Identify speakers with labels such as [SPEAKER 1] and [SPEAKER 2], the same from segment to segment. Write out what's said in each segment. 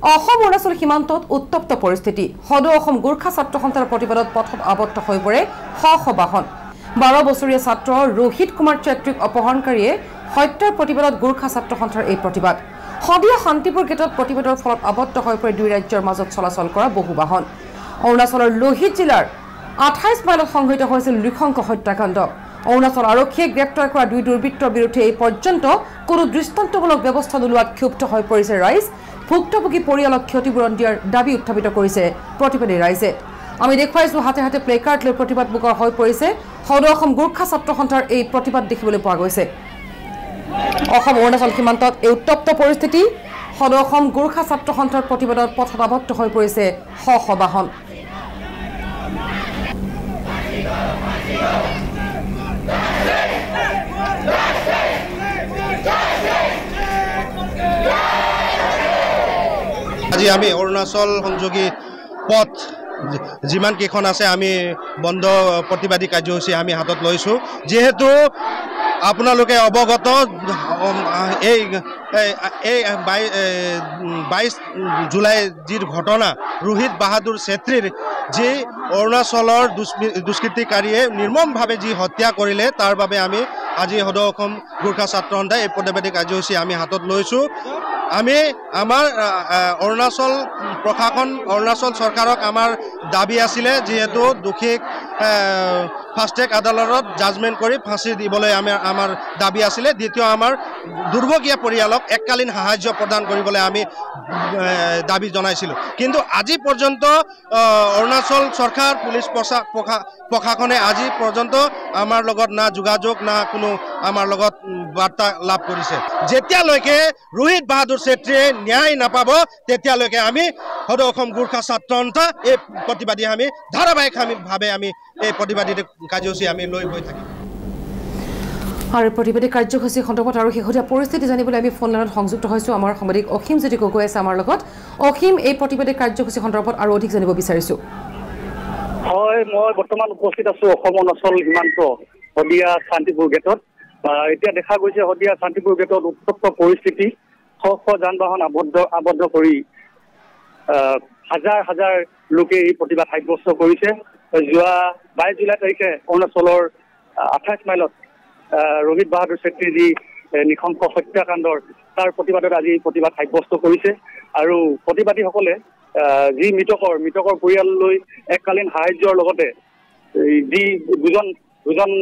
[SPEAKER 1] অসম অৰুণাচল সীমান্তত উত্তপ্ত পৰিস্থিতি সদৌ অসম গোৰ্খা ছাত্ৰ সন্থাৰ প্ৰতিবাদত পথত আবদ্ধ হৈ পৰে শ বাহন 12 বছৰীয়া ছাত্ৰ ৰোহিত কুমাৰ চেত্ৰীক অপহৰণকাৰীয়ে হত্যাৰ প্ৰতিবাদত গোৰ্খা ছাত্ৰ সন্থাৰ এই প্ৰতিবাদ সদিয়া শান্তিপুৰ গেটত প্ৰতিবাদৰ ফলত আবদ্ধ হৈ পৰে দুই ৰাজ্যৰ মাজত চলাচল কৰা বহু বাহন অৰুণাচলৰ লোহিত জিলাৰ 28 মাইলত সংঘটিত হৈছিল নৃশংস হত্যাকাণ্ড অৰুণাচল আৰক্ষীয়ে গ্ৰেপ্তাৰ কৰা দুই দুৰ্বৃত্তৰ বিৰুদ্ধে এই পৰ্যন্ত কোনো দৃষ্টান্তমূলক ব্যৱস্থা নোলোৱাত ক্ষুব্ধ হৈ পৰিছে ৰাইজ ভুক্তভোগী পৰিয়ালক ক্ষতিপূৰণ দিয়াৰ দাবী উত্থাপিত কৰিছে প্ৰতিবাদী ৰাইজে আমি দেখুৱাইছো হাতে হাতে প্লেকাৰ্ড লৈ প্ৰতিবাদ মুখৰ হৈ পৰিছে সদৌ অসম গোৰ্খা ছাত্ৰ সন্থাৰ এই প্ৰতিবাদ দেখিবলৈ পোৱা গৈছে অসম অৰুণাচল সীমান্তত এই উত্তপ্ত পৰিস্থিতি সদৌ অসম গোৰ্খা ছাত্ৰ সন্থাৰ প্ৰতিবাদত পথত আবদ্ধ হৈ পৰিছে শ বাহন
[SPEAKER 2] আজি আমি অৰুণাচল সংযোগী পথ যিমান কেইখন আছে আমি বন্ধ প্ৰতিবাদী কাৰ্যসূচী আমি হাতত লৈছোঁ যেহেতু আপোনালোকে অৱগত এই 22 জুলাই যি ঘটনা ৰোহিত বাহাদুৰ চেত্ৰীৰ যি অৰুণাচলৰ দুষ্কৃতিকাৰীয়ে নিৰ্মমভাৱে যি হত্যা কৰিলে তাৰ বাবে আমি আজি সদৌ অসম গোৰ্খা ছাত্ৰ সন্থাই এই প্ৰতিবাদী কাৰ্যসূচী আমি হাতত লৈছোঁ আমি আমাৰ অৰুণাচল প্ৰশাসন অৰুণাচল চৰকাৰক আমাৰ দাবী আছিলে যেহেতু দোষীক ফাষ্ট ট্ৰেক আদালতত জাজমেণ্ট কৰি ফাঁচি দিবলৈ আমাৰ দাবী আছিলে দ্বিতীয় আমাৰ দুৰ্ভগীয়া পৰিয়ালক এককালীন সাহায্য প্ৰদান কৰিবলৈ আমি দাবী জনাইছিলোঁ কিন্তু আজি পৰ্যন্ত অৰুণাচল চৰকাৰ পুলিচ প্ৰশাসনে আজি পৰ্যন্ত আমাৰ লগত না যোগাযোগ না কোনো আমাৰ লগত বাৰ্তা লাভ কৰিছে যেতিয়ালৈকে ৰোহিত বাহাদুৰ চেত্ৰীয়ে ন্যায় নাপাব তেতিয়ালৈকে আমি সদৌ অসম গোৰ্খা ছাত্ৰ সন্থা এই প্ৰতিবাদী আমি ধাৰাবাহিকভাৱে আমি এই প্ৰতিবাদী কাৰ্যসূচী আমি লৈ গৈ থাকিম
[SPEAKER 1] আৰু প্ৰতিবাদী কাৰ্যসূচী সন্দৰ্ভত আৰু শেহতীয়া পৰিস্থিতি জানিবলৈ আমি ফোন লাইনত সংযুক্ত হৈছোঁ আমাৰ সাংবাদিক অসীম জ্যোতি গগৈ আছে আমাৰ লগত অসীম এই প্ৰতিবাদী কাৰ্যসূচী সন্দৰ্ভত আৰু অধিক জানিব বিচাৰিছোঁ
[SPEAKER 3] হয় মই বৰ্তমান উপস্থিত আছোঁ অসম অৰুণাচল সীমান্ত সদিয়া শান্তিপুৰ গেটত এতিয়া দেখা গৈছে সদিয়া শান্তিপুৰ গেটত উত্তপ্ত পৰিস্থিতি শ যান বাহন আবদ্ধ কৰি হাজাৰ হাজাৰ লোকে এই প্ৰতিবাদ সাব্যস্ত কৰিছে যোৱা 22 জুলাই তাৰিখে অৰুণাচলৰ 28 মাইলত ৰোহিত বাহাদুৰ চেত্ৰীৰ যি নৃশংস হত্যাকাণ্ডৰ তাৰ প্ৰতিবাদত আজি প্ৰতিবাদ সাব্যস্ত কৰিছে আৰু প্ৰতিবাদীসকলে যি মৃতকৰ পৰিয়াললৈ এককালীন সাহায্যৰ লগতে যি দুজন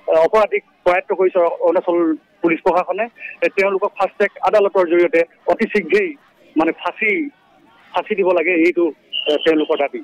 [SPEAKER 3] অপৰাধীক প্ৰয়াত্ত কৰিছে অৰুণাচল পুলিচ প্ৰশাসনে তেওঁলোকক ফাষ্ট ট্ৰেক আদালতৰ জৰিয়তে অতি শীঘ্ৰেই মানে ফাঁচি দিব লাগে এইটো তেওঁলোকৰ দাবী